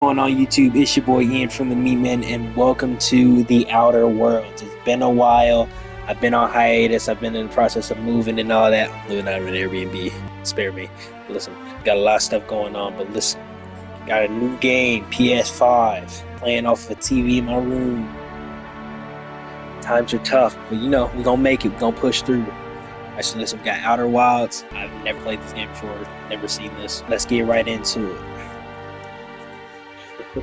On YouTube, it's your boy Ian from the Meat Men, and welcome to the Outer Worlds. It's been a while. I've been on hiatus. I've been in the process of moving and all that. I'm living out of an Airbnb. Spare me. Listen, got a lot of stuff going on, but listen, got a new game, PS5, playing off a TV in my room. Times are tough, but we're gonna make it. We're gonna push through. Actually, listen, we got Outer Wilds. I've never played this game before, never seen this. Let's get right into it. Oh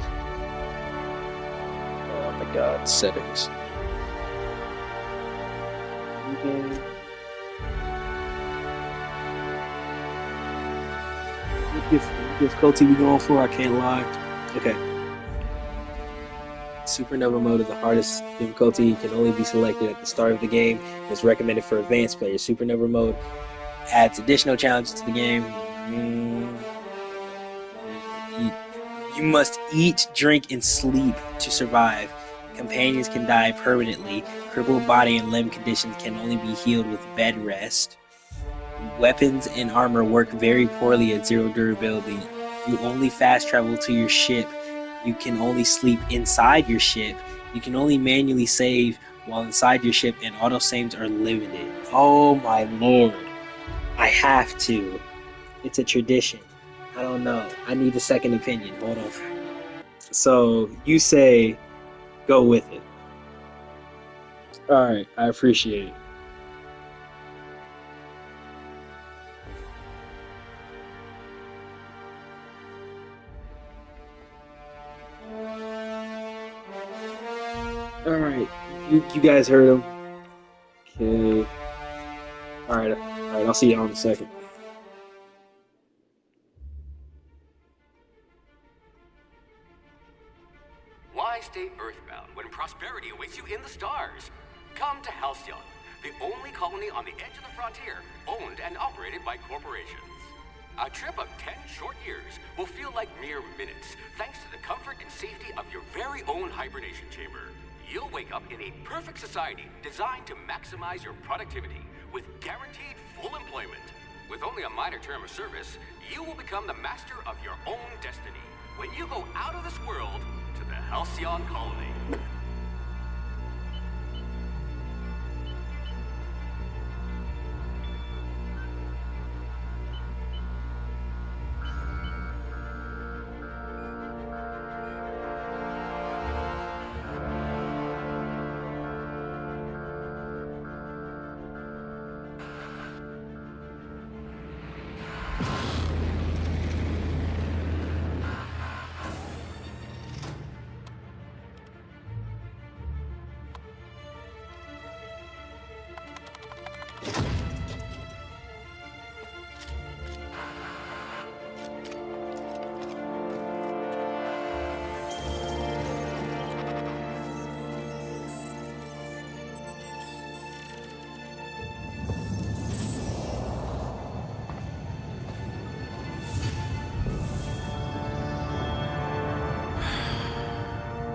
my god, settings. What difficulty we going for? I can't lie. Okay. Supernova mode is the hardest difficulty. It can only be selected at the start of the game. It's recommended for advanced players. Supernova mode adds additional challenges to the game. You must eat, drink, and sleep to survive. Companions can die permanently. Crippled body and limb conditions can only be healed with bed rest. Weapons and armor work very poorly at zero durability. You only fast travel to your ship. You can only sleep inside your ship. You can only manually save while inside your ship, and auto saves are limited. Oh my lord. I have to. It's a tradition. I don't know. I need a second opinion. Hold on. So you say go with it. Alright, I appreciate it. Alright, you guys heard him. Okay. Alright, I'll see y'all in a second. Why stay earthbound when prosperity awaits you in the stars? Come to Halcyon, the only colony on the edge of the frontier, owned and operated by corporations. A trip of 10 short years will feel like mere minutes, thanks to the comfort and safety of your very own hibernation chamber. You'll wake up in a perfect society designed to maximize your productivity with guaranteed full employment. With only a minor term of service, you will become the master of your own destiny when you go out of this world to the Halcyon colony.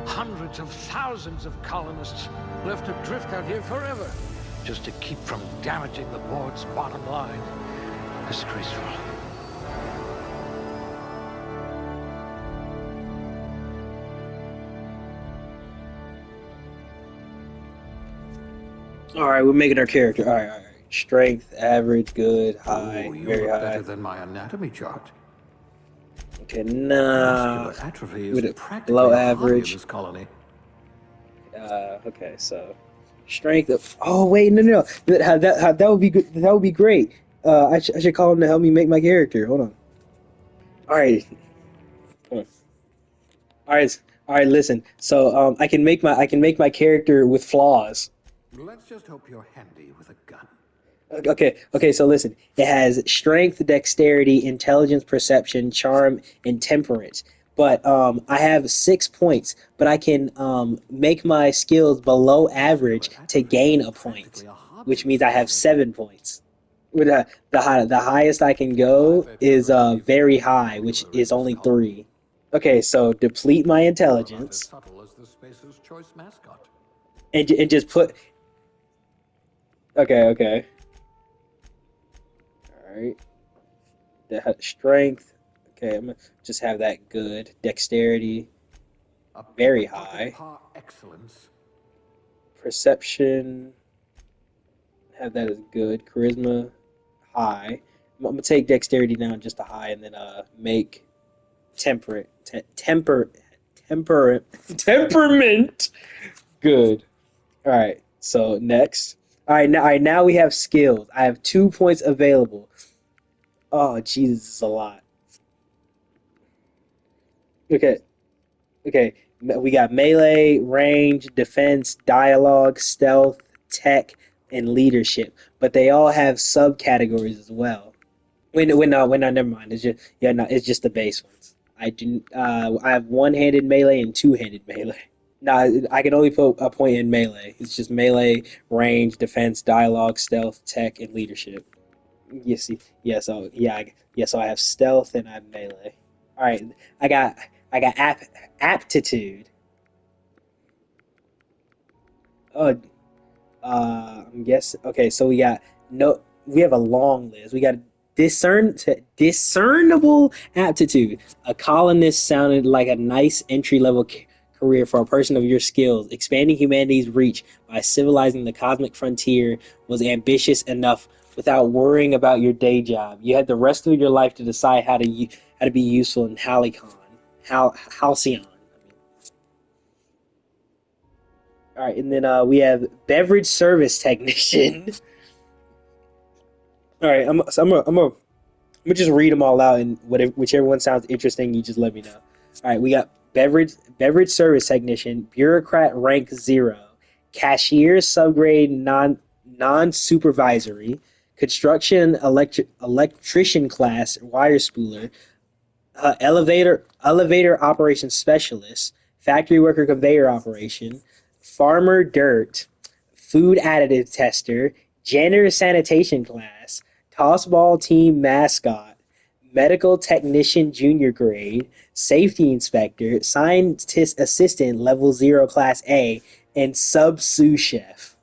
Hundreds of thousands of colonists left adrift out here forever, just to keep from damaging the board's bottom line. Disgraceful. Alright, we're making our character. Alright. Strength, average, good, high, Oh, you very look high. better than my anatomy chart. Okay, nah. Muscular atrophy With is a practically low a hobby in average. this colony. Okay, so strength of. Oh wait, no. That would be good. That would be great. I should call him to help me make my character. Hold on. All right, hold on. All right. Listen. So I can make my character with flaws. Let's just hope you're handy with a gun. Okay. So listen. It has strength, dexterity, intelligence, perception, charm, and temperance. But I have 6 points. But I can make my skills below average Muscular to atrophy gain is a point, practically a hobby which in means this I have colony. 7 points. With the highest I can I go bet you're is ready to be very very high, which popular in is this only colony. 3. Okay, so deplete my You're about as intelligence subtle as the Spacer's Choice mascot. and just put. Okay. All right. That strength. Okay, I'm gonna just have that good. Dexterity, A very pickpocket high. par excellence. Perception, have that as good. Charisma, high. I'm gonna take dexterity down just a high, and then make temperate, temper, temperament good. All right. So next, all right. Now we have skills. I have 2 points available. Oh, Jesus, this is a lot. Okay. Okay. We got melee, range, defense, dialogue, stealth, tech, and leadership. But they all have subcategories as well. Wait, no, never mind. It's just yeah, no, it's just the base ones. I do. I have one-handed melee and two-handed melee. No, I can only put a point in melee. It's just melee, range, defense, dialogue, stealth, tech, and leadership. You see, so I have stealth and I have melee. All right, I got aptitude. Oh, I'm guessing. Okay, so we got no. We have a long list. We got discernible aptitude. A colonist sounded like a nice entry level career for a person of your skills. Expanding humanity's reach by civilizing the cosmic frontier was ambitious enough without worrying about your day job. You had the rest of your life to decide how to be useful in Halcyon. All right, and then we have beverage service technician. All right, I'm gonna just read them all out, and whichever one sounds interesting, you just let me know. All right, we got beverage service technician, bureaucrat rank 0, cashier subgrade non supervisory, construction electrician class wire spooler, elevator operations specialist, factory worker conveyor operation, farmer dirt, food additive tester, janitor sanitation class, tossball team mascot, medical technician junior grade, safety inspector, scientist assistant level 0 class A, and sub sous chef.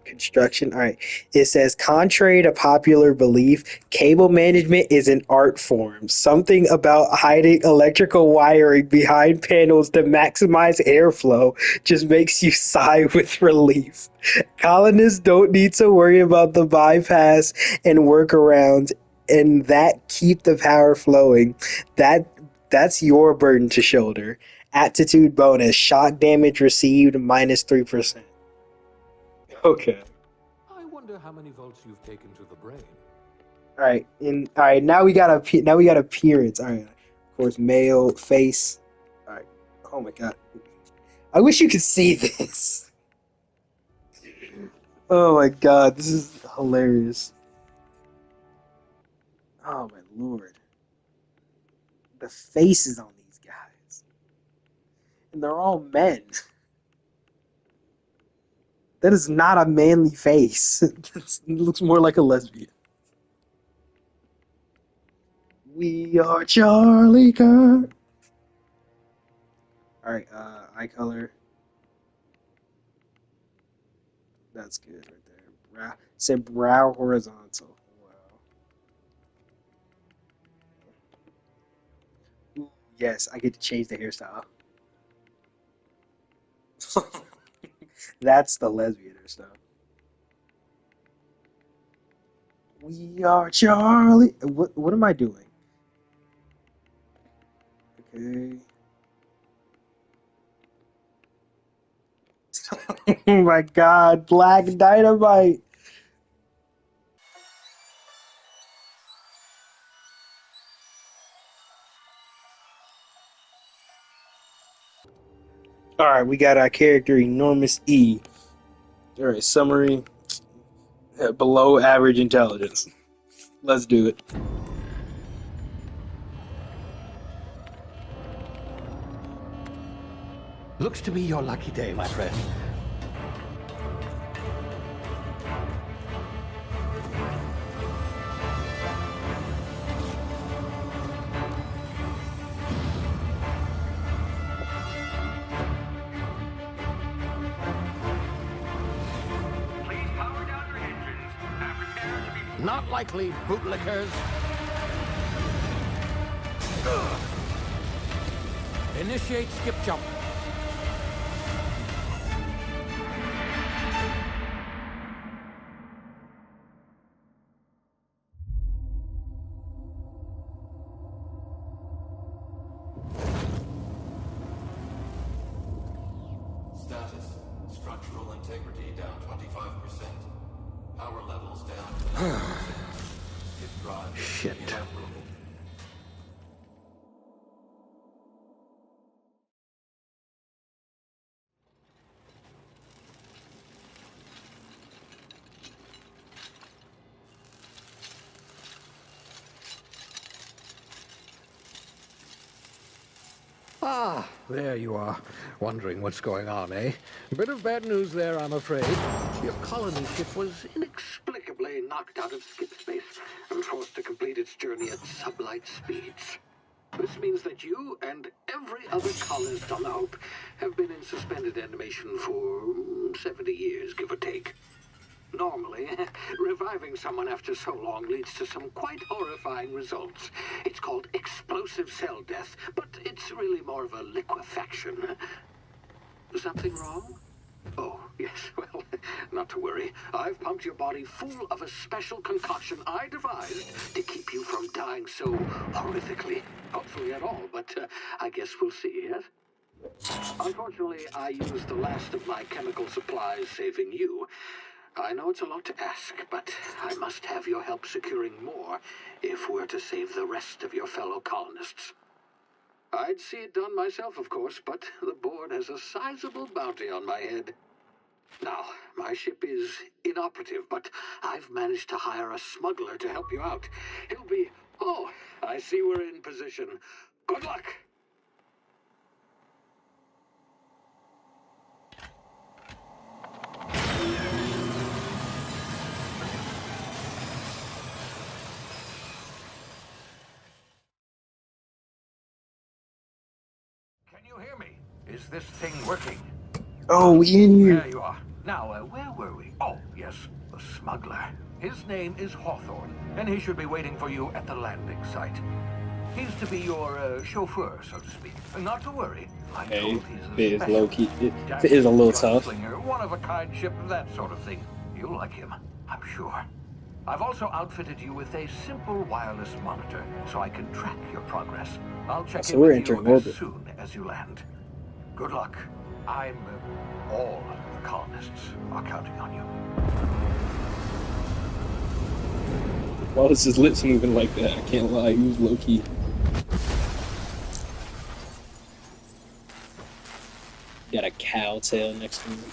Construction. All right. It says, contrary to popular belief, cable management is an art form. Something about hiding electrical wiring behind panels to maximize airflow just makes you sigh with relief. Colonists don't need to worry about the bypass and workarounds and that keep the power flowing. That that's your burden to shoulder. Attitude bonus. Shock damage received -3%. Okay. I wonder how many volts you've taken to the brain. All right. Now we got appearance. All right. Of course, male face. All right. Oh my god. I wish you could see this. Oh my god, this is hilarious. Oh my lord. The faces on these guys, and they're all men. That is not a manly face. It looks more like a lesbian. We are Charlie Kirk. All right. Eye color. That's good right there. Said brow horizontal. Wow. Ooh, yes, I get to change the hairstyle. That's the lesbian hairstyle. We are Charlie. What am I doing? Okay. Oh my god, Black Dynamite. All right, we got our character Enormous E. All right, summary: below average intelligence. Let's do it. Looks to be your lucky day, my friend. Please power down your engines and prepare to be... Not likely, bootlickers. Initiate skip jump. Status. Structural integrity down 25%. Power levels down 10%. His drive is Shit. inoperable. Ah, there you are. Wondering what's going on, eh? Bit of bad news there, I'm afraid. Your colony ship was inexplicably knocked out of skip space and forced to complete its journey at sublight speeds. This means that you and every other colonist on the Hope have been in suspended animation for 70 years, give or take. Normally, reviving someone after so long leads to some quite horrifying results. It's called explosive cell death, but it's really more of a liquefaction. Something wrong? Oh, yes, well, not to worry. I've pumped your body full of a special concoction I devised to keep you from dying so horrifically. Hopefully at all, but I guess we'll see, yes? Unfortunately, I used the last of my chemical supplies saving you. I know it's a lot to ask, but I must have your help securing more if we're to save the rest of your fellow colonists. I'd see it done myself, of course, but the board has a sizable bounty on my head. Now, my ship is inoperative, but I've managed to hire a smuggler to help you out. He'll be... Oh, I see we're in position. Good luck! Can you hear me? Is this thing working? Oh, we in here. There you are. Now, where were we? Oh, yes, the smuggler. His name is Hawthorne, and he should be waiting for you at the landing site. He's to be your chauffeur, so to speak. Not to worry. I Hey, told it he's is low key. It dashing is a little tough. gunslinger, one-of-a-kind ship, that sort of thing. You'll like him, I'm sure. I've also outfitted you with a simple wireless monitor, so I can track your progress. I'll check So in we're with entering you as orbit. soon as you land. Good luck. All the colonists are counting on you. Why was his lips moving like that? I can't lie, he was low key. Got a cow tail next to him.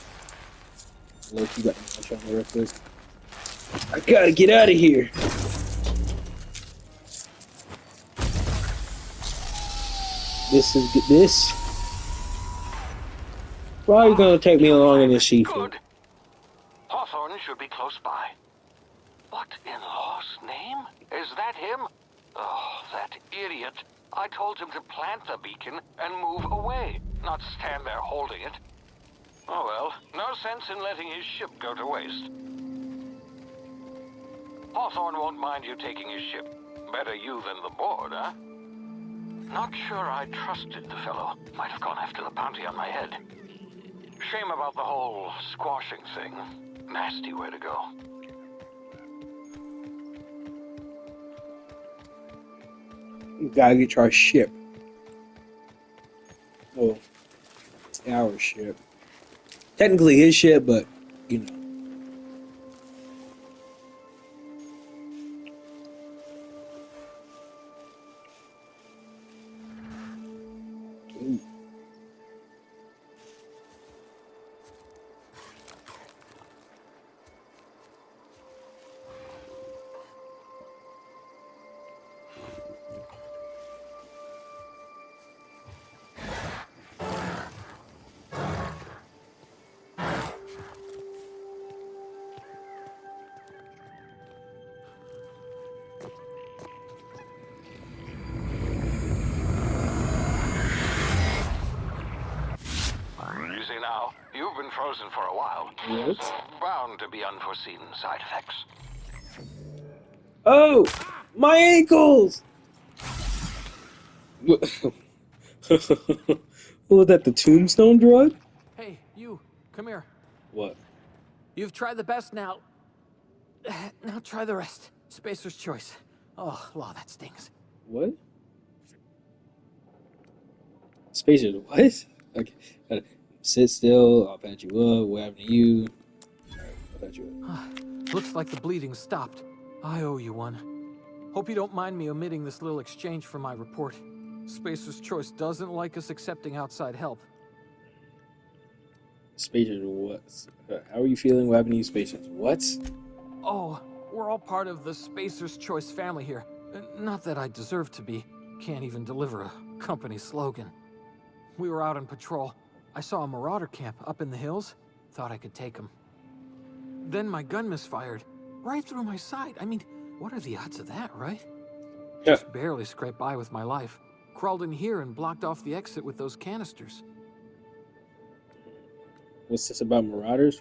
Low key got the munch on the real quick. I gotta get out of here. This. Probably gonna take me along in this sheep. Good. Hawthorne should be close by. What in law's name? Is that him? Oh, that idiot. I told him to plant the beacon and move away, not stand there holding it. Oh well, no sense in letting his ship go to waste. Hawthorne won't mind you taking his ship. Better you than the board, huh? Not sure I trusted the fellow. Might have gone after the bounty on my head. Shame about the whole squashing thing. Nasty way to go. We gotta get to our ship. Well, it's our ship. Technically his ship, but you know. Ooh. Easy now. You've been frozen for a while. Yes. Bound to be unforeseen side effects. Oh, my ankles! Oh, that the tombstone drug? Hey, you, come here. What? You've tried the best now. Now try the rest. Spacer's choice. Oh, law, that stings. What? Spacers, what? Okay. Sit still, I'll patch you up. What happened to you? Alright, I'll patch you up. Looks like the bleeding stopped. I owe you one. Hope you don't mind me omitting this little exchange from my report. Spacer's choice doesn't like us accepting outside help. Spacers, what? How are you feeling? What happened to you, Spacers? What? Oh, we're all part of the Spacer's Choice family here. Not that I deserve to be. Can't even deliver a company slogan. We were out on patrol. I saw a marauder camp up in the hills. Thought I could take them. Then my gun misfired. Right through my side. I mean, what are the odds of that, right? Yeah. Just barely scraped by with my life. Crawled in here and blocked off the exit with those canisters. What's this about marauders?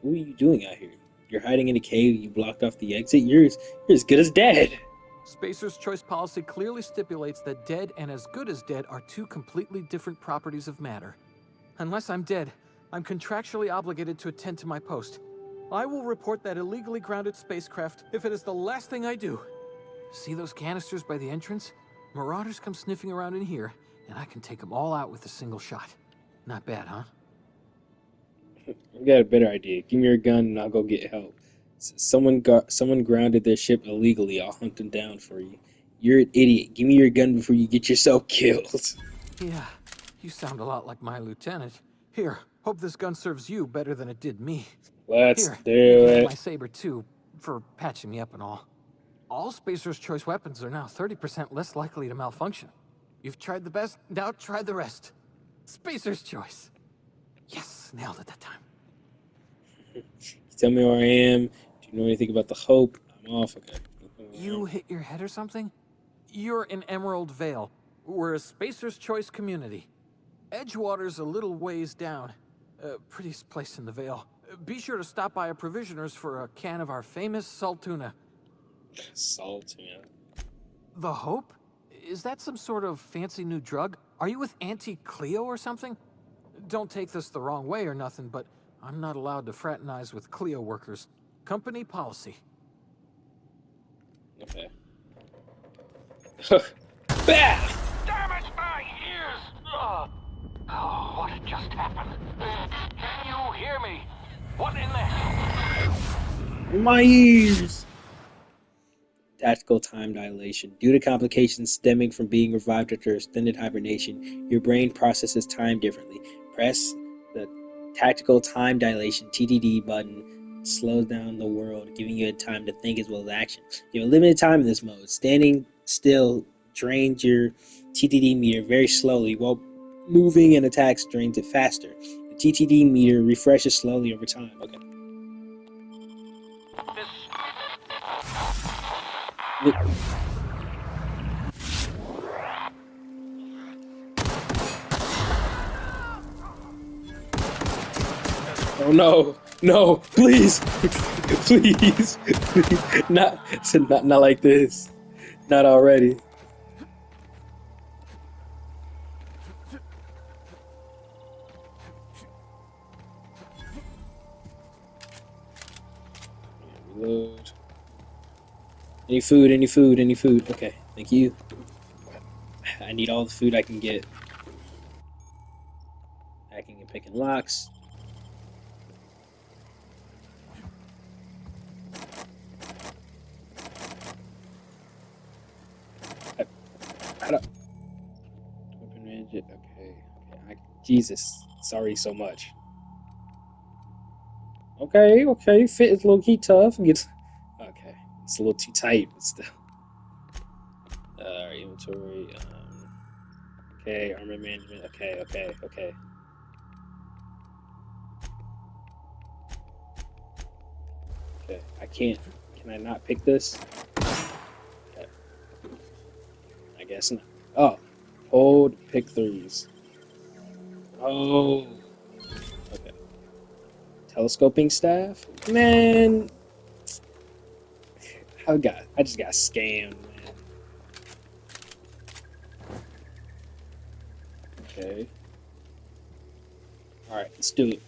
What are you doing out here? You're hiding in a cave, you blocked off the exit? You're as good as dead. Spacer's Choice policy clearly stipulates that dead and as good as dead are two completely different properties of matter. Unless I'm dead, I'm contractually obligated to attend to my post. I will report that illegally grounded spacecraft if it is the last thing I do. See those canisters by the entrance? Marauders come sniffing around in here, and I can take them all out with a single shot. Not bad, huh? I got a better idea. Give me your gun and I'll go get help. Someone grounded their ship illegally. I'll hunt them down for you. You're an idiot. Give me your gun before you get yourself killed. Yeah, you sound a lot like my lieutenant. Here, hope this gun serves you better than it did me. Let's Here, do you can have my it. saber too, for patching me up and all. All Spacer's Choice weapons are now 30% less likely to malfunction. You've tried the best, now try the rest. Spacer's Choice. Yes, nailed it that time. Tell me where I am. Do you know anything about the Hope? I'm off. Okay. You hit your head or something? You're in Emerald Vale. We're a Spacer's Choice community. Edgewater's a little ways down. Prettiest place in the Vale. Be sure to stop by a provisioner's for a can of our famous salt tuna. Salt, yeah. The Hope? Is that some sort of fancy new drug? Are you with Auntie Cleo or something? Don't take this the wrong way or nothing, but I'm not allowed to fraternize with Cleo workers. Company policy. Okay. Bah! Damn it, my ears! Oh, what just happened? Can you hear me? What in the hell? My ears! Tactical time dilation. Due to complications stemming from being revived after extended hibernation, your brain processes time differently. Press the tactical time dilation (TTD) button slows down the world, giving you time to think as well as action. You have a limited time in this mode. Standing still drains your TTD meter very slowly, while moving and attacks drains it faster. The TTD meter refreshes slowly over time. Okay. Oh no, no, please, please, please. Not like this, not already. Reload. Any food, any food, any food. Okay, thank you. I need all the food I can get. Hacking and picking locks. I don't. Open midget. Okay. Jesus. Sorry so much. Okay. Fit is low key tough. Okay. It's a little too tight, but still. Inventory. Okay. Armor management. Okay. Okay. I can't. Can I not pick this? Okay. I guess not. Oh. Hold. Pick threes. Oh. Okay. Telescoping staff? Man. I just got scammed, man. Okay. Alright, let's do it.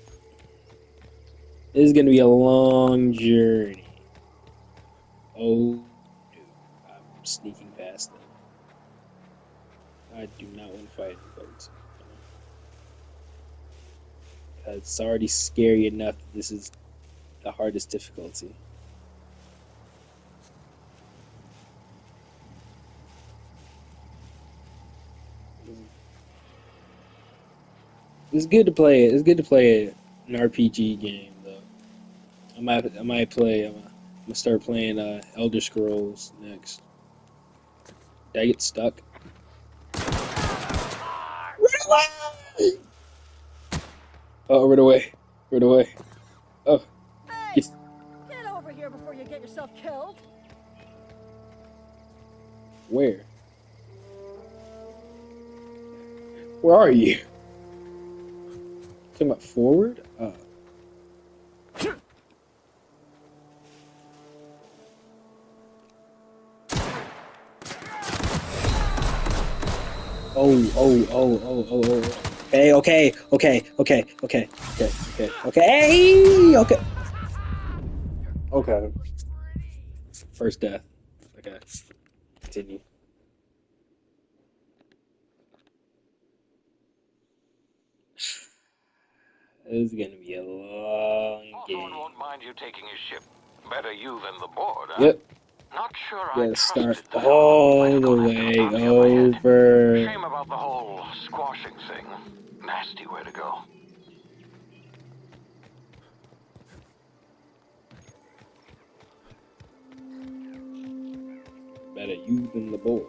This is gonna be a long journey. Oh, dude. I'm sneaking past them. I do not want to fight anybody. Because it's already scary enough that this is the hardest difficulty. It's good to play it. It's good to play an RPG game, though. I might play. I'm gonna start playing Elder Scrolls next. Did I get stuck? Run away! Oh, run away! Run away! Oh, Hey! get, Get over here before you get yourself killed! where? Where are you? Come up forward? Oh. Hey, okay. Okay. First death. Okay. Continue. This is gonna be a long Hawthorne game. won't mind you taking his ship. Better you than the board, huh? Yep. Not sure I Gotta start trusted the fellow. Might all have the gone after the way bounty on my head. over. Shame about the whole squashing thing. Nasty way to go. Better you than the board.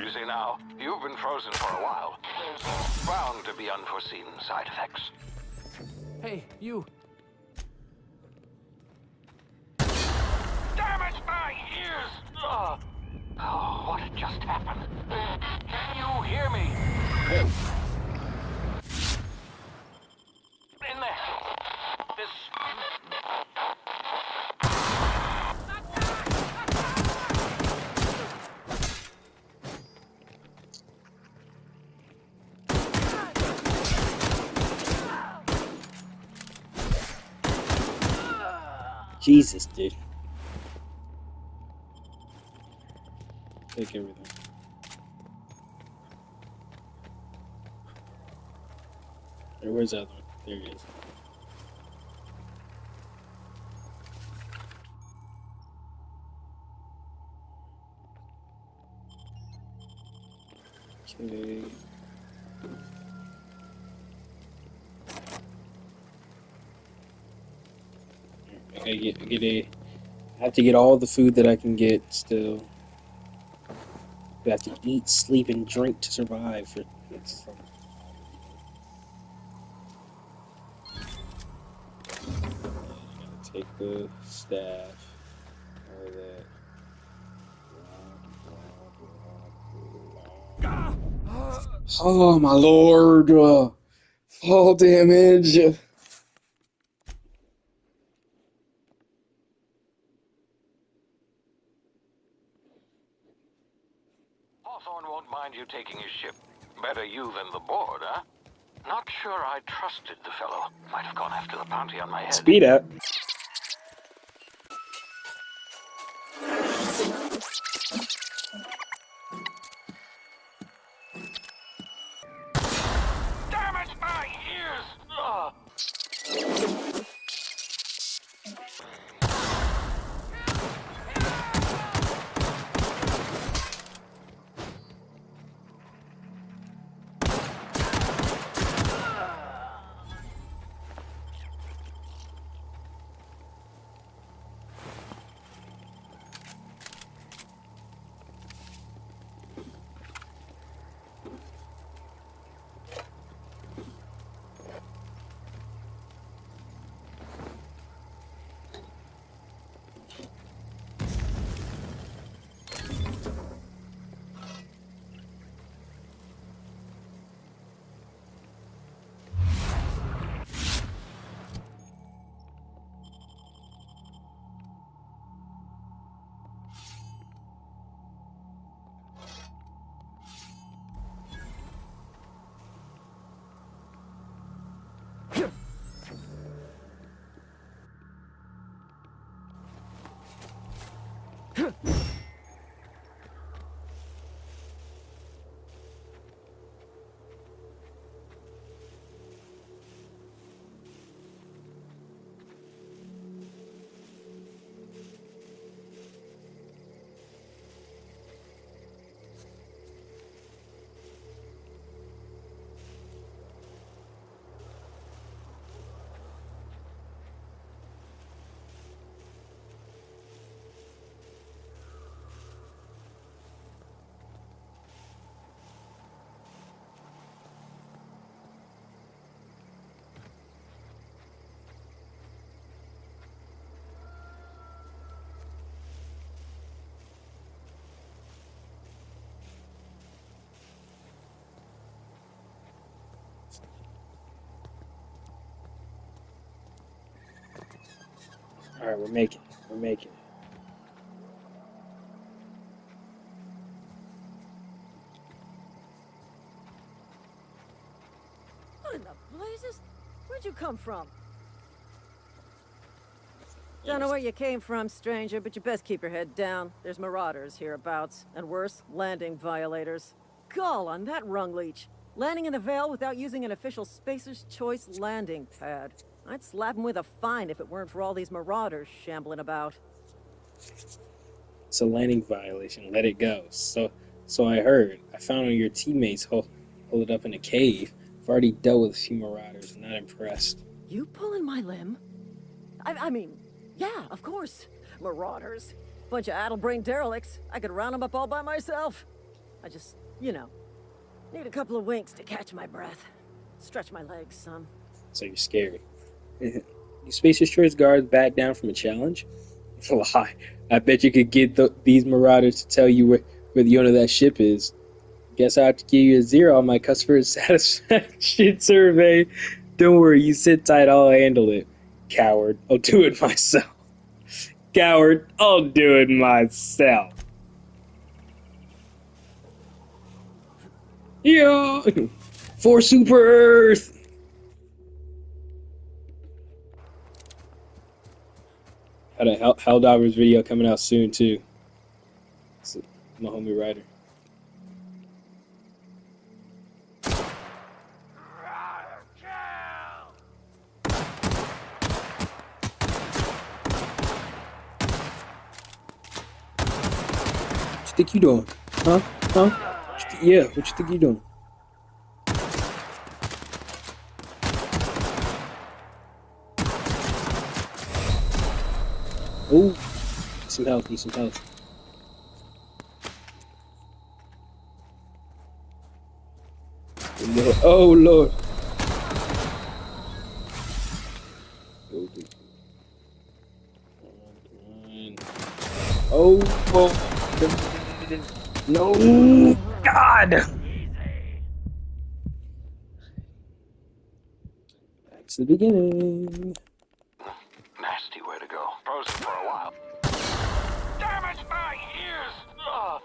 You see now, you've been frozen for a while. There's bound to be unforeseen side effects. Hey, you. Damn it, my ears! Oh, what just happened? Can you hear me? In there. This... Jesus, dude. Take everything. Where's the other one? There he is. Okay. I have to get all the food that I can get still. I have to eat, sleep, and drink to survive. Take the staff. All that. Oh my lord! Fall damage. Hawthorne won't mind you taking his ship. Better you than the board, huh? Not sure I trusted the fellow. Might have gone after the bounty on my head. Speed up. Damn it, my ears! All right, we're making it. We're making it. What in the blazes? Where'd you come from? Don't know where you came from, stranger, but you best keep your head down. There's marauders hereabouts, and worse, landing violators. Gall on that rung leech. Landing in the Vale without using an official Spacer's Choice landing pad. I'd slap him with a fine if it weren't for all these marauders shambling about. It's a landing violation. Let it go. So I heard. I found one of your teammates hold it up in a cave. I've already dealt with a few marauders. Not impressed. You pulling my limb? I mean, yeah, of course. Marauders. Bunch of addle-brained derelicts. I could round them up all by myself. I just, need a couple of winks to catch my breath. Stretch my legs some. So you're scary. You Spacer's Choice guards back down from a challenge? Lie. I bet you could get these marauders to tell you where the owner of that ship is. Guess I have to give you a 0 on my customer satisfaction survey. Don't worry, you sit tight, I'll handle it. Coward, I'll do it myself. Coward, I'll do it myself. Yo! For Super Earth! Had a Helldivers video coming out soon, too. It's my homie writer. What you think you doing? Huh? Yeah, what you think you doing? Oh, some health, need some health. Oh Lord. Oh, no, God. Back to the beginning. Nasty way to go. Frozen for a while. Damage my ears! Ugh.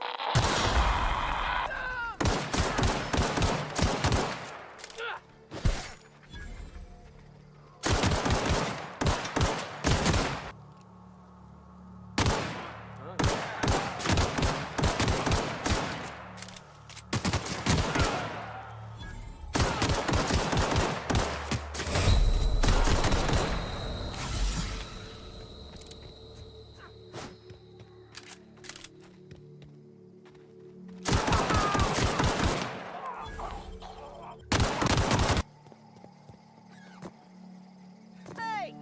Hey!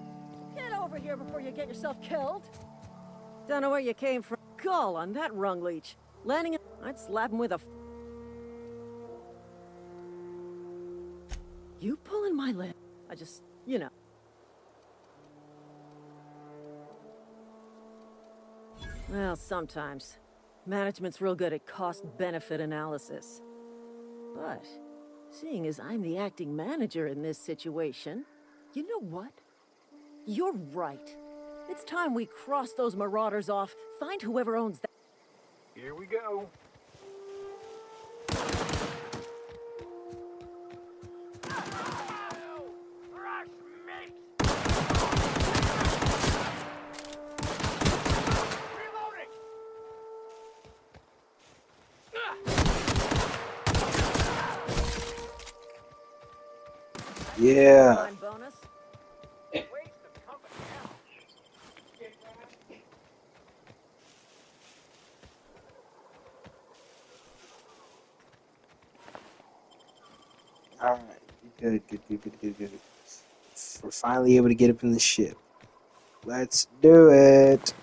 Get over here before you get yourself killed. Don't know where you came from. Gall on that rung leech. Landing in... I'd slap him with a... You pulling my limb? I just, Well, sometimes. Management's real good at cost-benefit analysis. But, seeing as I'm the acting manager in this situation, you know what? You're right. It's time we cross those marauders off, find whoever owns that. Here we go. Yeah. Time bonus. Alright. Good. We're finally able to get up in the ship. Let's do it.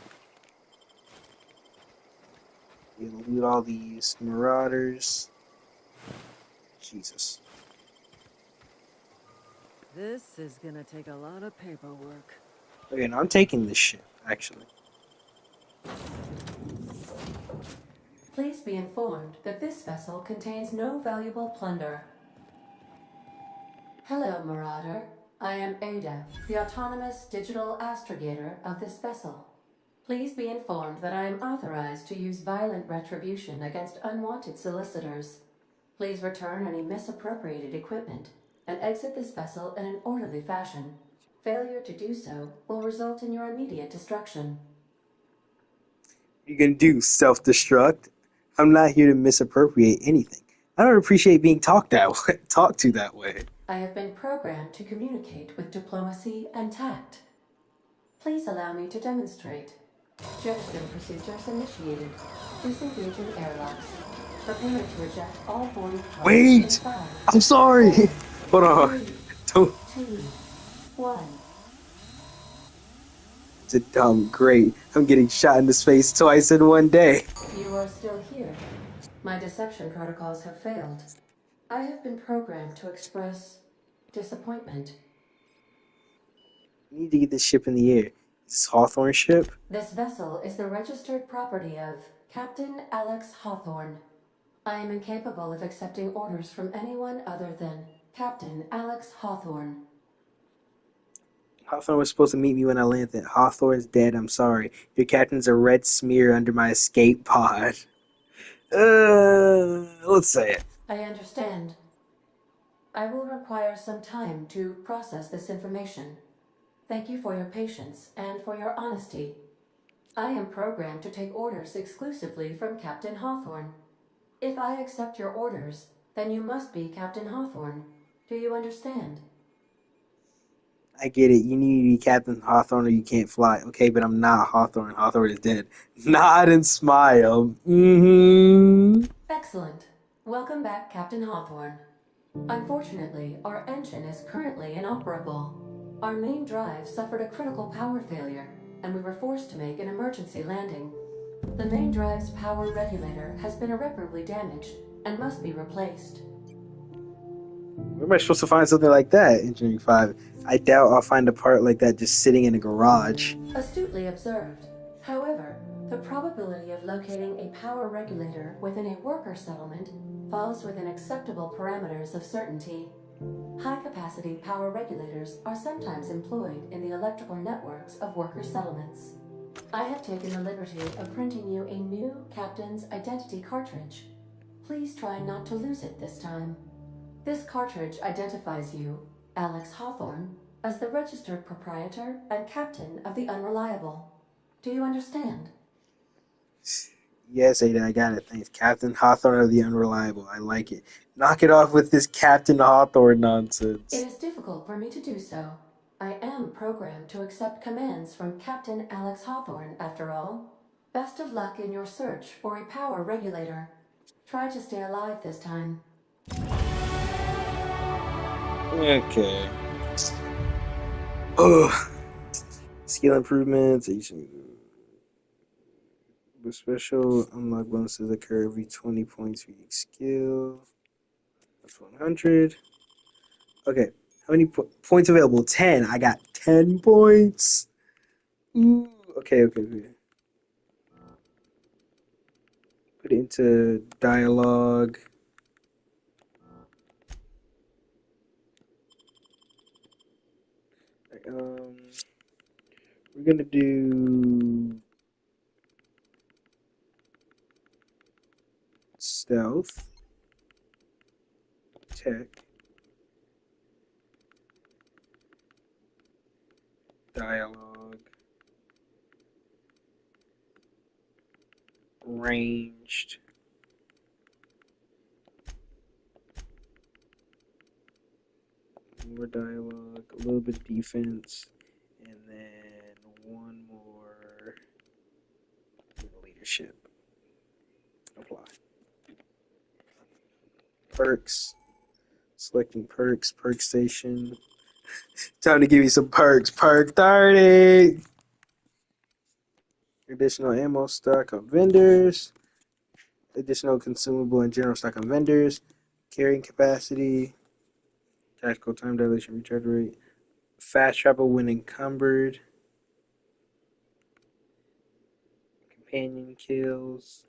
You loot all these marauders. Jesus. This is gonna take a lot of paperwork. Okay, now I'm taking this ship, actually. Please be informed that this vessel contains no valuable plunder. Hello, Marauder. I am Ada, the autonomous digital astrogator of this vessel. Please be informed that I am authorized to use violent retribution against unwanted solicitors. Please return any misappropriated equipment and exit this vessel in an orderly fashion. Failure to do so will result in your immediate destruction. You can do self-destruct. I'm not here to misappropriate anything. I don't appreciate being talked talked to that way. I have been programmed to communicate with diplomacy and tact. Please allow me to demonstrate. Jettison procedures initiated. Disengaging airlocks. Preparing to eject all boarding parts in Wait! 5, I'm sorry! 4, Hold on. 3, Don't. 2, 1. It's a dumb. Great. I'm getting shot in the face twice in one day. You are still here. My deception protocols have failed. I have been programmed to express disappointment. We need to get this ship in the air. Is this Hawthorne ship? This vessel is the registered property of Captain Alex Hawthorne. I am incapable of accepting orders from anyone other than Captain Alex Hawthorne. Hawthorne was supposed to meet me when I landed. Hawthorne's dead. I'm sorry. Your captain's a red smear under my escape pod. Let's say it. I understand. I will require some time to process this information. Thank you for your patience and for your honesty. I am programmed to take orders exclusively from Captain Hawthorne. If I accept your orders, then you must be Captain Hawthorne. Do you understand? I get it. You need to be Captain Hawthorne or you can't fly. Okay, but I'm not Hawthorne. Hawthorne is dead. Nod and smile. Mm-hmm. Excellent. Welcome back, Captain Hawthorne. Unfortunately, our engine is currently inoperable. Our main drive suffered a critical power failure, and we were forced to make an emergency landing. The main drive's power regulator has been irreparably damaged and must be replaced. Where am I supposed to find something like that, Engineering 5? I doubt I'll find a part like that just sitting in a garage. Astutely observed. However, the probability of locating a power regulator within a worker settlement falls within acceptable parameters of certainty. High-capacity power regulators are sometimes employed in the electrical networks of worker settlements. I have taken the liberty of printing you a new captain's identity cartridge. Please try not to lose it this time. This cartridge identifies you, Alex Hawthorne, as the registered proprietor and captain of the Unreliable. Do you understand? Yes, Ada, I got it. Thanks. Captain Hawthorne of the Unreliable. I like it. Knock it off with this Captain Hawthorne nonsense. It is difficult for me to do so. I am programmed to accept commands from Captain Alex Hawthorne, after all. Best of luck in your search for a power regulator. Try to stay alive this time. Okay. Oh, skill improvements. The special unlock bonuses occur every 20 points for each skill. That's 100. Okay. How many points available? 10. I got 10 points. Ooh. Okay. Put it into dialogue. We're gonna do stealth, tech, dialogue, ranged, more dialogue, a little bit of defense, and then one more leadership. Apply. Perks. Selecting perks. Perk station. Time to give you some perks. Perk 30. Additional ammo stock on vendors. Additional consumable and general stock on vendors. Carrying capacity. Tactical time dilation recharge rate. Fast travel when encumbered. Companion kills.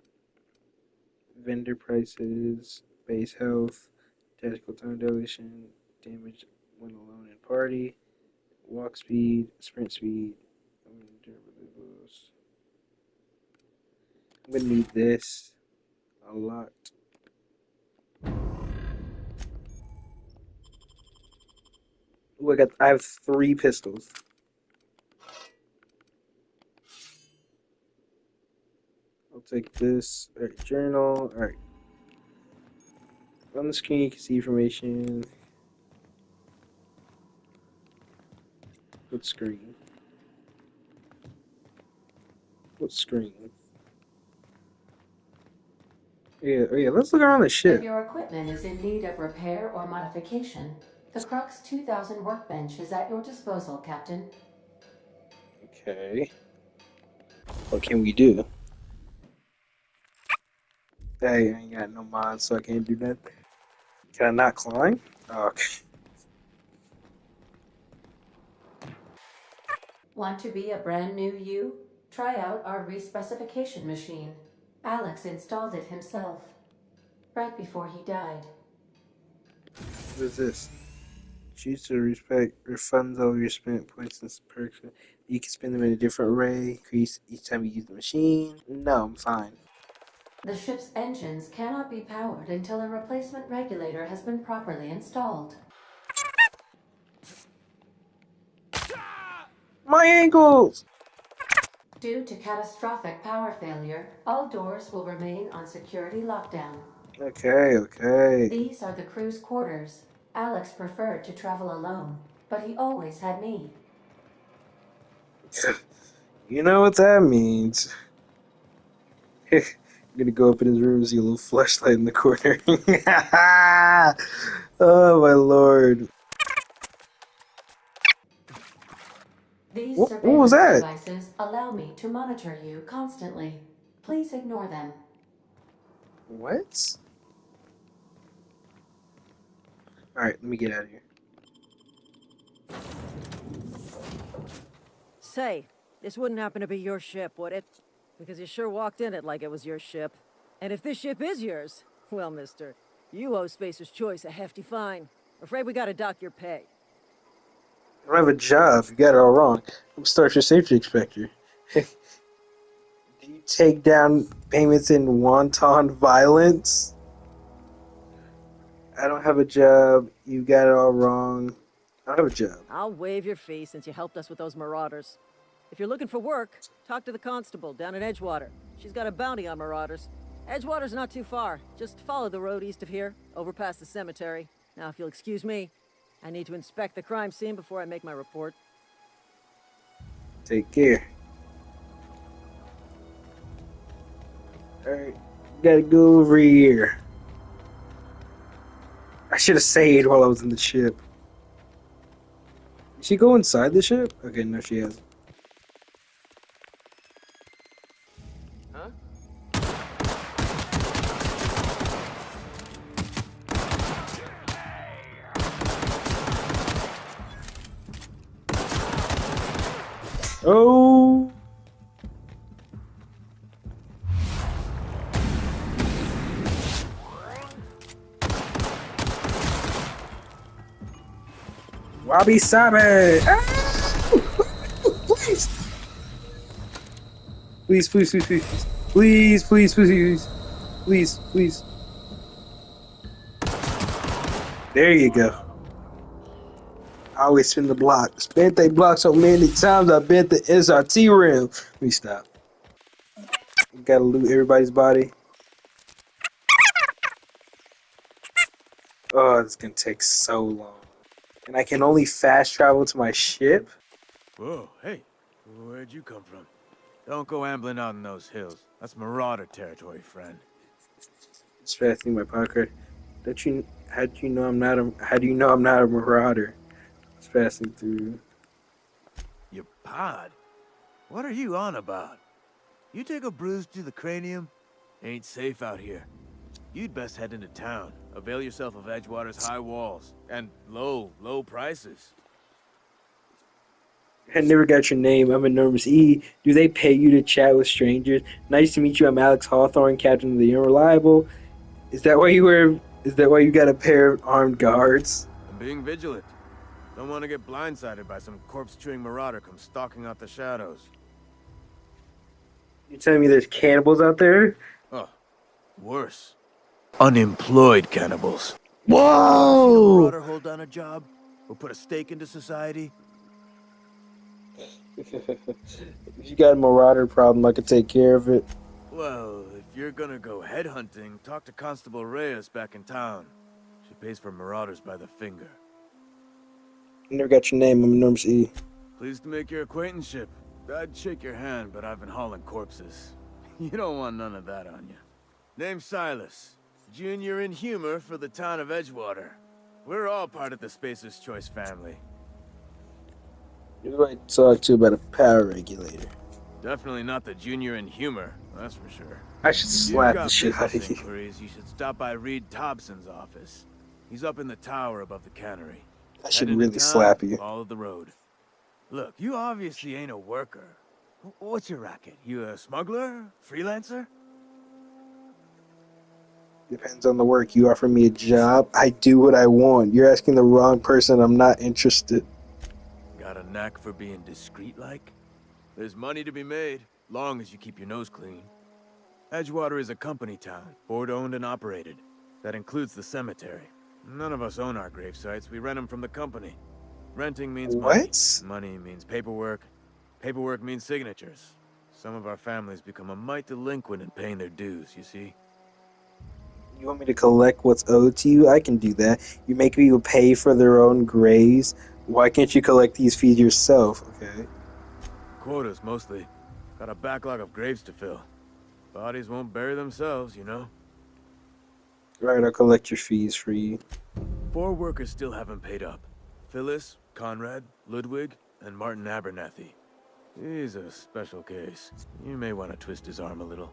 Vendor prices. Base health. Tactical time dilation. Damage When alone in party. Walk speed, sprint speed. I'm gonna need this a lot. Ooh, I have 3 pistols. I'll take this. Alright, journal. Alright. On the screen you can see information. What screen? What screen? Yeah, oh yeah, let's look around the If ship. your equipment is in need of repair or modification, the Crux 2000 workbench is at your disposal, Captain. Okay. What can we do? Hey, I ain't got no mods, so I can't do that. Can I not climb? Oh, okay. Want to be a brand new you? Try out our respecification machine. Alex installed it himself, right before he died. What is this? Choose to respect refunds all your spent points and perks. You can spend them in a different way. Increase each time you use the machine. No, I'm fine. The ship's engines cannot be powered until a replacement regulator has been properly installed. My ankles! Due to catastrophic power failure, all doors will remain on security lockdown. Okay, okay. These are the crew's quarters. Alex preferred to travel alone, but he always had me. You know what that means. I'm gonna go up in his room and see a little flashlight in the corner. Oh my lord. These What was surveillance that? devices allow me to monitor you constantly. Please ignore them. What? Alright, let me get out of here. Say, this wouldn't happen to be your ship, would it? Because you sure walked in it like it was your ship. And if this ship is yours, well, mister, you owe Spacer's Choice a hefty fine. Afraid we gotta dock your pay. I don't have a job. You got it all wrong. I'm Starship Safety Inspector. Do you take down payments in wanton violence? I don't have a job. You got it all wrong. I don't have a job. I'll waive your fee since you helped us with those marauders. If you're looking for work, talk to the constable down in Edgewater. She's got a bounty on marauders. Edgewater's not too far. Just follow the road east of here, over past the cemetery. Now, if you'll excuse me, I need to inspect the crime scene before I make my report. Take care. Alright, gotta go over here. I should have saved while I was in the ship. Did she go inside the ship? Okay, no, she hasn't. Huh? Oh! Wabi Sabi! Please! Please, please, please, please. Please, please, please, please. Please, please. There you go. I always spin the block. Spent that block so many times I bent the SRT rim. Let me stop. Gotta loot everybody's body. Oh, it's gonna take so long. And I can only fast travel to my ship? Whoa, hey, where'd you come from? Don't go ambling out in those hills. That's marauder territory, friend. Just passing my pocket. Don't you? How do you know I'm not a? How do you know I'm not a marauder? Just passing through. Your pod? What are you on about? You take a bruise to the cranium? Ain't safe out here. You'd best head into town. Avail yourself of Edgewater's high walls. And low prices. I never got your name. I'm Enormous E. Do they pay you to chat with strangers? Nice to meet you. I'm Alex Hawthorne, Captain of the Unreliable. Is that why you got a pair of armed guards? I'm being vigilant. Don't want to get blindsided by some corpse-chewing marauder come stalking out the shadows. You telling me there's cannibals out there? Oh, worse. Unemployed cannibals. Whoa! See a marauder hold down a job? Or put a stake into society? If you got a marauder problem, I could take care of it. Well, if you're gonna go headhunting, talk to Constable Reyes back in town. She pays for marauders by the finger. I never got your name. I'm Enormous E. Pleased to make your acquaintanceship. I'd shake your hand, but I've been hauling corpses. You don't want none of that on you. Name's Silas. Junior in humor for the town of Edgewater. We're all part of the Spacer's Choice family. Who do I talk to about a power regulator? Definitely not the junior in humor, that's for sure. I should If you've slap got the shit out business of you. inquiries, you should stop by Reed Thompson's office. He's up in the tower above the cannery. I should Head into really town, slap you. follow the road. Look, you obviously ain't a worker. What's your racket? You a smuggler? Freelancer? Depends on the work. You offer me a job, I do what I want. You're asking the wrong person. I'm not interested. Got a knack for being discreet-like? There's money to be made, long as you keep your nose clean. Edgewater is a company town, board-owned and operated. That includes the cemetery. None of us own our grave sites. We rent them from the company. Renting means money. What? Money means paperwork. Paperwork means signatures. Some of our families become a mite delinquent in paying their dues, you see? You want me to collect what's owed to you? I can do that. You make people pay for their own graves. Why can't you collect these fees yourself? Okay. Quotas, mostly. Got a backlog of graves to fill. Bodies won't bury themselves, you know? Right, I'll collect your fees for you. 4 workers still haven't paid up. Phyllis, Conrad, Ludwig, and Martin Abernathy. He's a special case. You may want to twist his arm a little.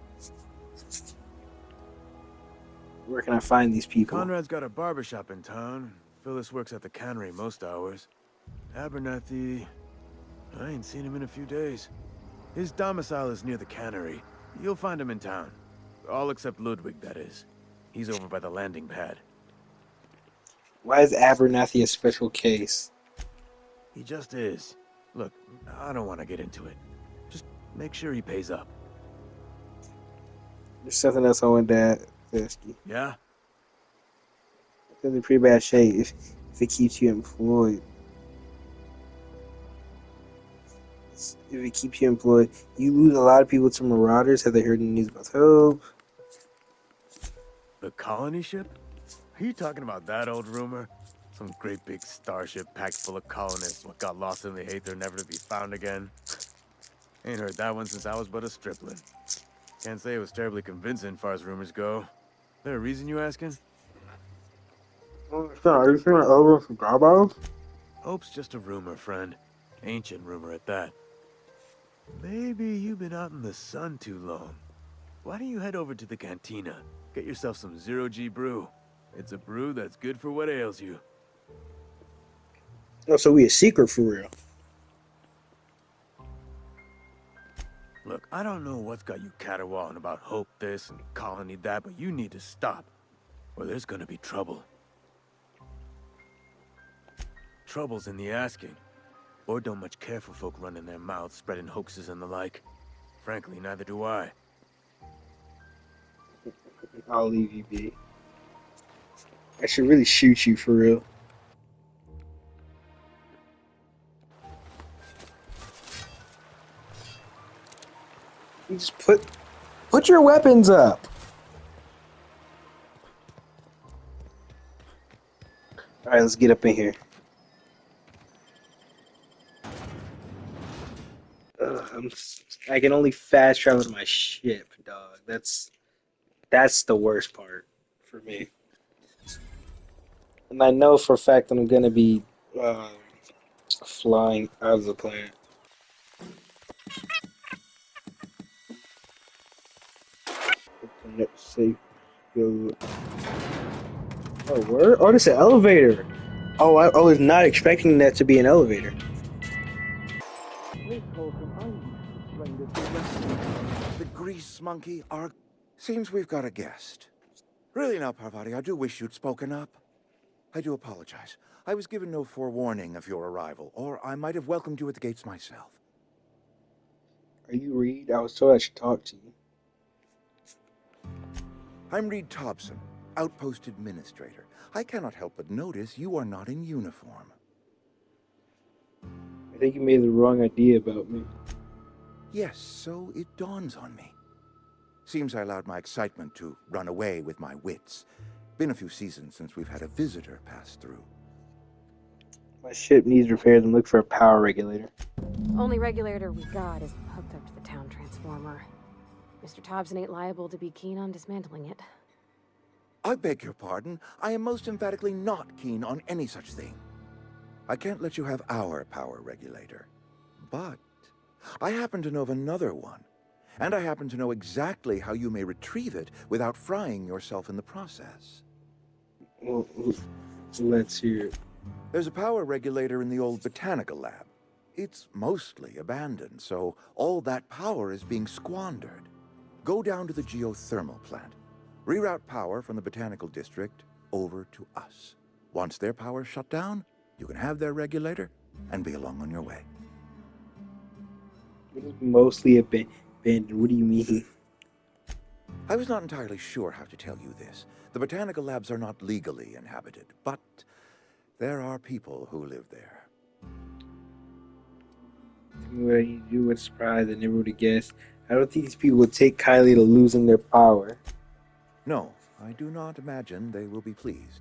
Where can I find these people? Conrad's got a barbershop in town. Phyllis works at the cannery most hours. Abernathy... I ain't seen him in a few days. His domicile is near the cannery. You'll find him in town. All except Ludwig, that is. He's over by the landing pad. Why is Abernathy a special case? He just is. Look, I don't want to get into it. Just make sure he pays up. There's something else I wanted to ask you. Yeah? It's in pretty bad shape if it keeps you employed. If it keeps you employed, you lose a lot of people to marauders. Have they heard any news about Hope? The colony ship? Are you talking about that old rumor? Some great big starship packed full of colonists what got lost in the aether never to be found again? Ain't heard that one since I was but a stripling. Can't say it was terribly convincing far as rumors go. There a reason you asking? Are you feeling over from Garbo? Hope's just a rumor, friend. Ancient rumor at that. Maybe you've been out in the sun too long. Why don't you head over to the cantina? Get yourself some zero-G brew. It's a brew that's good for what ails you. Oh, so we a secret for real. Look, I don't know what's got you caterwauling about Hope this and Colony that, but you need to stop, or there's gonna be trouble. Trouble's in the asking. Or don't much care for folk running their mouths, spreading hoaxes and the like. Frankly, neither do I. I'll leave you be. I should really shoot you for real. You just put your weapons up. All right, let's get up in here. I can only fast travel to my ship, dog. That's the worst part for me. And I know for a fact that I'm gonna be flying out of the planet. Let's see. Go. Oh, where? Oh, this is an elevator. Oh, I was not expecting that to be an elevator. The grease monkey seems we've got a guest. Really now, Parvati, I do wish you'd spoken up. I do apologize. I was given no forewarning of your arrival, or I might have welcomed you at the gates myself. Are you Reed? I was told I should talk to you. I'm Reed Thompson, Outpost Administrator. I cannot help but notice you are not in uniform. I think you made the wrong idea about me. Yes, so it dawns on me. Seems I allowed my excitement to run away with my wits. Been a few seasons since we've had a visitor pass through. My ship needs repairs and look for a power regulator. Only regulator we got is hooked up to the town transformer. Mr. Thompson ain't liable to be keen on dismantling it. I beg your pardon. I am most emphatically not keen on any such thing. I can't let you have our power regulator. But I happen to know of another one. And I happen to know exactly how you may retrieve it without frying yourself in the process. Well, let's hear it. There's a power regulator in the old botanical lab. It's mostly abandoned, so all that power is being squandered. Go down to the geothermal plant. Reroute power from the botanical district over to us. Once their power's shut down, you can have their regulator and be along on your way. Mostly abandoned. What do you mean? I was not entirely sure how to tell you this. The botanical labs are not legally inhabited, but there are people who live there. What you do with surprise, I never would have guessed. I don't think these people would take kindly to losing their power. No, I do not imagine they will be pleased.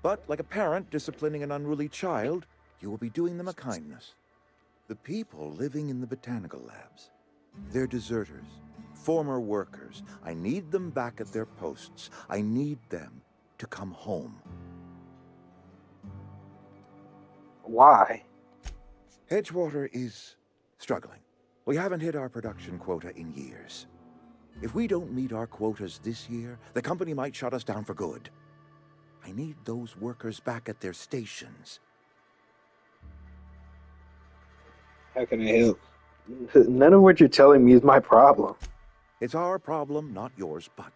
But like a parent disciplining an unruly child, you will be doing them a kindness. The people living in the botanical labs, they're deserters, former workers. I need them back at their posts. I need them to come home. Why? Edgewater is struggling. We haven't hit our production quota in years. If we don't meet our quotas this year, the company might shut us down for good. I need those workers back at their stations. How can I help? None of what you're telling me is my problem. It's our problem, not yours, but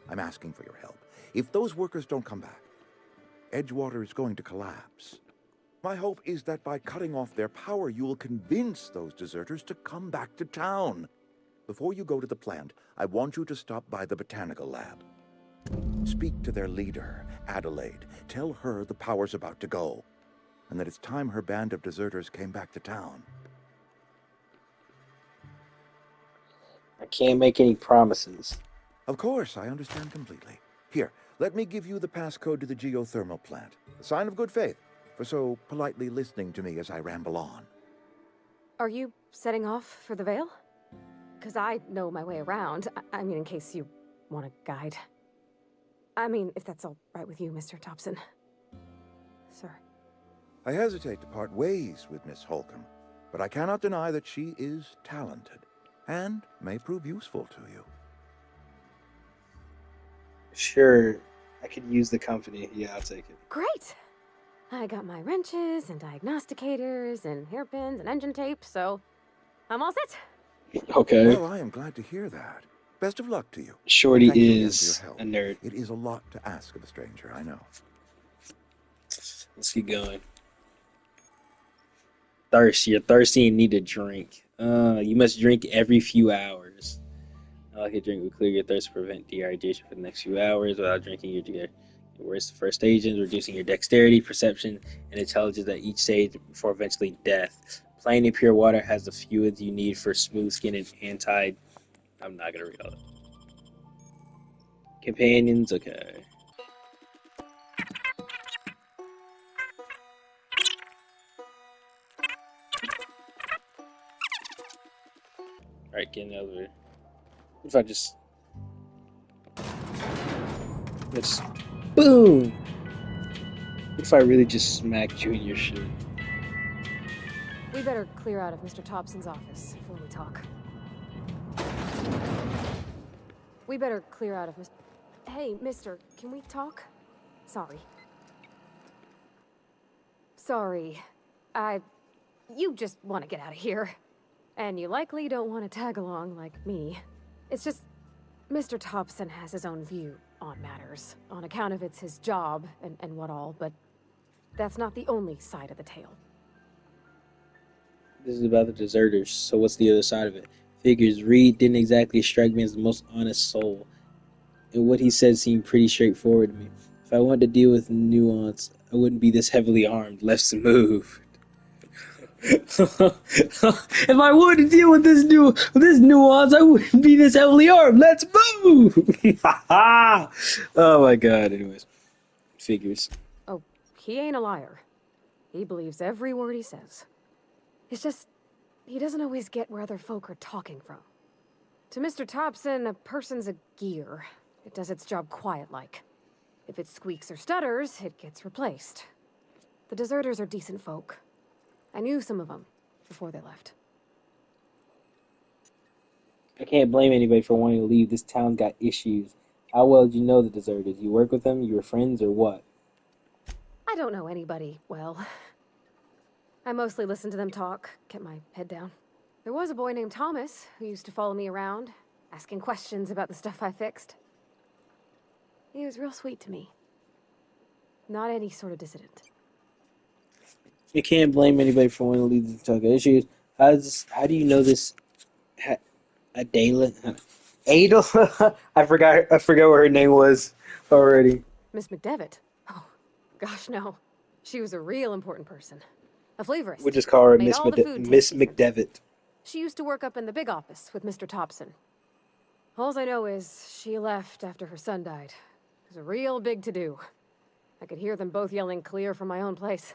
I'm asking for your help. If those workers don't come back, Edgewater is going to collapse. My hope is that by cutting off their power, you will convince those deserters to come back to town. Before you go to the plant, I want you to stop by the botanical lab. Speak to their leader, Adelaide. Tell her the power's about to go, and that it's time her band of deserters came back to town. I can't make any promises. Of course, I understand completely. Here, let me give you the passcode to the geothermal plant. A sign of good faith for so politely listening to me as I ramble on. Are you setting off for the Vale? Because I know my way around. I mean, in case you want a guide. I mean, if that's all right with you, Mr. Thompson. Sir. I hesitate to part ways with Miss Holcomb, but I cannot deny that she is talented and may prove useful to you. Sure, I could use the company. Yeah, I'll take it. Great! I got my wrenches and diagnosticators and hairpins and engine tape, so I'm all set. Okay. Well, I am glad to hear that. Best of luck to you. Shorty Thank you again is for your help. a nerd. It is a lot to ask of a stranger, I know. Let's keep going. Thirst. You're thirsty and need a drink. You must drink every few hours. Like a drink will clear your thirst, prevent dehydration for the next few hours. Without drinking, your worst first stages, reducing your dexterity, perception, and intelligence at each stage before eventually death. Plain and pure water has the fluids you need for smooth skin and anti. I'm not gonna read all that. Companions, okay. Alright, get another. What if I just boom? What if I really just smacked you in your shit? We better clear out of Mr. Thompson's office before we talk. We better clear out of Mr. Hey, mister, can we talk? Sorry. Sorry. You just want to get out of here. And you likely don't want to tag along like me. It's just, Mr. Thompson has his own view on matters, on account of it's his job and what all, but that's not the only side of the tale. This is about the deserters, so what's the other side of it? Figures, Reed didn't exactly strike me as the most honest soul, and what he said seemed pretty straightforward to me. If I wanted to deal with nuance, I wouldn't be this heavily armed. Let's move. If I wanted to deal with this nuance, I wouldn't be this heavily armed. Let's move. Oh my god. Anyways, figures. Oh, he ain't a liar. He believes every word he says. It's just, he doesn't always get where other folk are talking from. To Mr. Thompson, a person's a gear. It does its job quiet-like. If it squeaks or stutters, it gets replaced. The deserters are decent folk. I knew some of them before they left. I can't blame anybody for wanting to leave. This town's got issues. How well do you know the deserters? You work with them? You were friends or what? I don't know anybody well. I mostly listen to them talk, kept my head down. There was a boy named Thomas who used to follow me around, asking questions about the stuff I fixed. He was real sweet to me. Not any sort of dissident. You can't blame anybody for wanting to leave the town's got issues. How do you know this? Adela? Adel? I forgot what her name was already. Miss McDevitt? Oh, gosh, no. She was a real important person. A flavorist. We'll just call her Made Miss all the food Miss taste different. McDevitt. She used to work up in the big office with Mr. Thompson. All I know is she left after her son died. It was a real big to-do. I could hear them both yelling clear from my own place.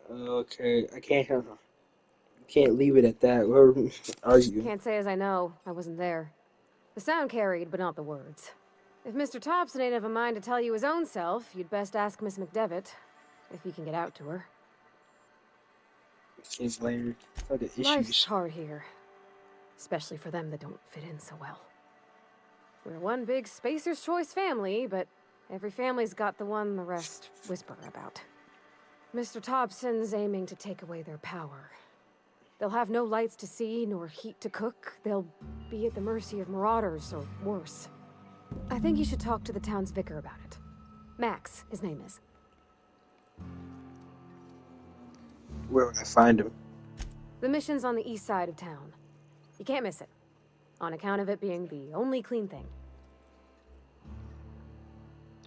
Okay, I can't leave it at that. Where are you? Can't say as I know. I wasn't there. The sound carried, but not the words. If Mr. Thompson ain't of a mind to tell you his own self, you'd best ask Miss McDevitt, if you can get out to her. Can't blame her. Okay, Life's issues. hard here. Especially for them that don't fit in so well. We're one big Spacer's Choice family, but every family's got the one the rest whisper about. Mr. Thompson's aiming to take away their power. They'll have no lights to see, nor heat to cook. They'll be at the mercy of marauders, or worse. I think you should talk to the town's vicar about it. Max, his name is. Where would I find him? The mission's on the east side of town. You can't miss it, on account of it being the only clean thing.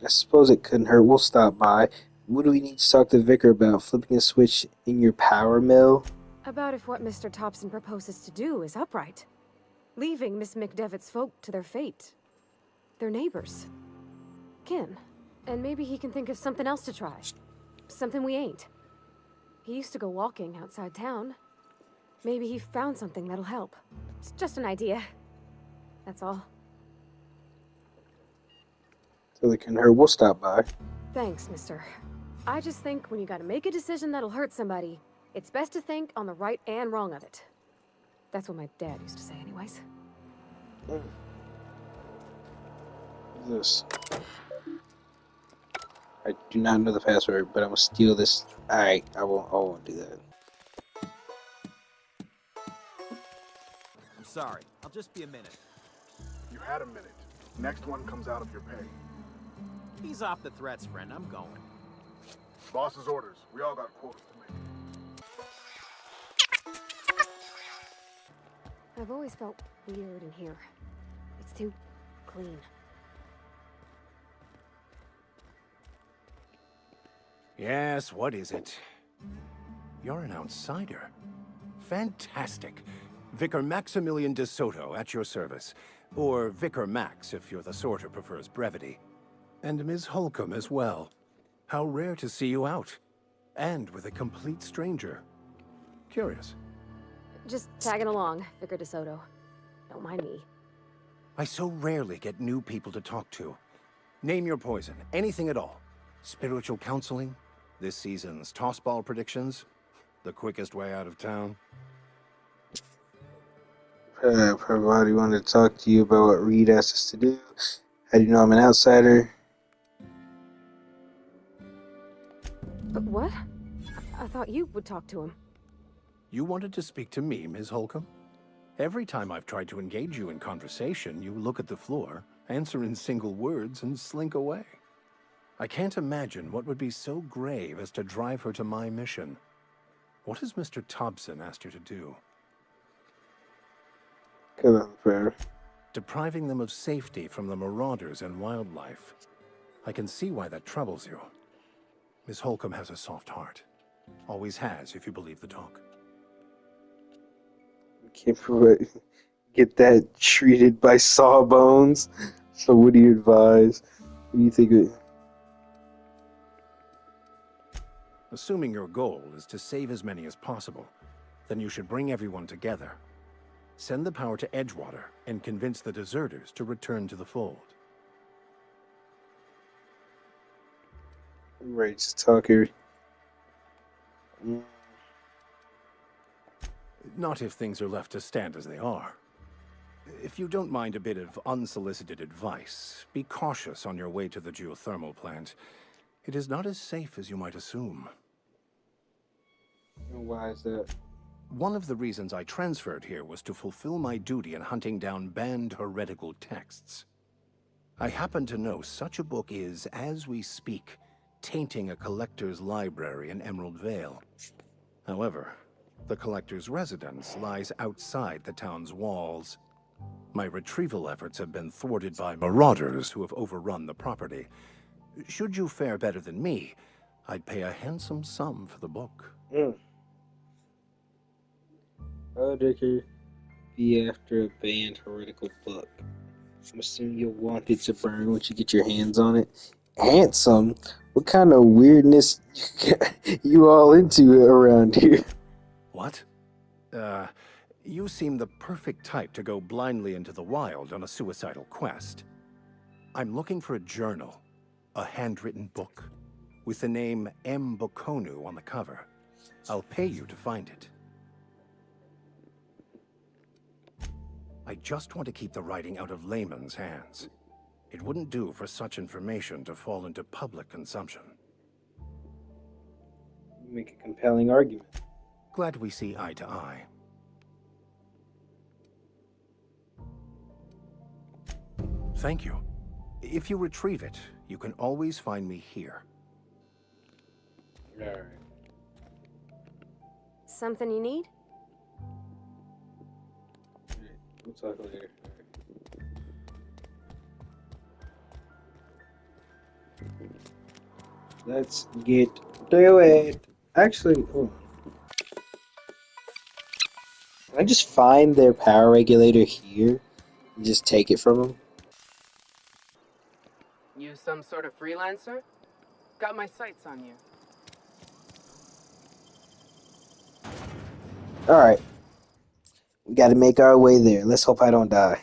I suppose it couldn't hurt. We'll stop by. What do we need to talk to the vicar about? Flipping a switch in your power mill? About if what Mr. Thompson proposes to do is upright. Leaving Miss McDevitt's folk to their fate. Their neighbors. Kin. And maybe he can think of something else to try. Something we ain't. He used to go walking outside town. Maybe he found something that'll help. It's just an idea. That's all. So it couldn't hurt. We'll stop by. Thanks, mister. I just think when you gotta make a decision that'll hurt somebody, it's best to think on the right and wrong of it. That's what my dad used to say anyways. This. I do not know the password, but I'm gonna steal this. Alright, I won't do that. I'm sorry. I'll just be a minute. You had a minute. Next one comes out of your pay. Ease off the threats, friend. I'm going. Boss's orders. We all got quotas to make. I've always felt weird in here. It's too clean. Yes, what is it? You're an outsider. Fantastic. Vicar Maximilian de Soto at your service. Or Vicar Max, if you're the sort who prefers brevity. And Ms. Holcomb as well. How rare to see you out. And with a complete stranger. Curious. Just tagging along, Vicar de Soto. Don't mind me. I so rarely get new people to talk to. Name your poison, anything at all. Spiritual counseling, this season's tossball predictions, the quickest way out of town. Everybody wanted to talk to you about what Reed asked us to do. How do you know I'm an outsider? But what? I thought you would talk to him. You wanted to speak to me, Ms. Holcomb? Every time I've tried to engage you in conversation, you look at the floor, answer in single words, and slink away. I can't imagine what would be so grave as to drive her to my mission. What has Mr. Thompson asked you to do? Kind of unfair. Depriving them of safety from the marauders and wildlife. I can see why that troubles you. Miss Holcomb has a soft heart. Always has, if you believe the talk. Can't get that treated by Sawbones. So what do you advise? What do you think? Assuming your goal is to save as many as possible, then you should bring everyone together. Send the power to Edgewater and convince the deserters to return to the fold. I'm ready to talk here. Not if things are left to stand as they are. If you don't mind a bit of unsolicited advice, be cautious on your way to the geothermal plant. It is not as safe as you might assume. Why is that? One of the reasons I transferred here was to fulfill my duty in hunting down banned heretical texts. I happen to know such a book is, as we speak, tainting a collector's library in Emerald Vale. However, the collector's residence lies outside the town's walls. My retrieval efforts have been thwarted by marauders who have overrun the property. Should you fare better than me, I'd pay a handsome sum for the book. How dare you be after a banned heretical book? I'm assuming you'll want it to burn once you get your hands on it. Handsome? What kind of weirdness you all into around here? What? You seem the perfect type to go blindly into the wild on a suicidal quest. I'm looking for a journal, a handwritten book, with the name M. Bokonu on the cover. I'll pay you to find it. I just want to keep the writing out of layman's hands. It wouldn't do for such information to fall into public consumption. You make a compelling argument. Glad we see eye to eye. Thank you. If you retrieve it, you can always find me here. All right. Something you need? We'll talk later. Let's get to it. Actually, hold on. Can I just find their power regulator here and just take it from them? You some sort of freelancer? Got my sights on you. Alright. We gotta make our way there. Let's hope I don't die.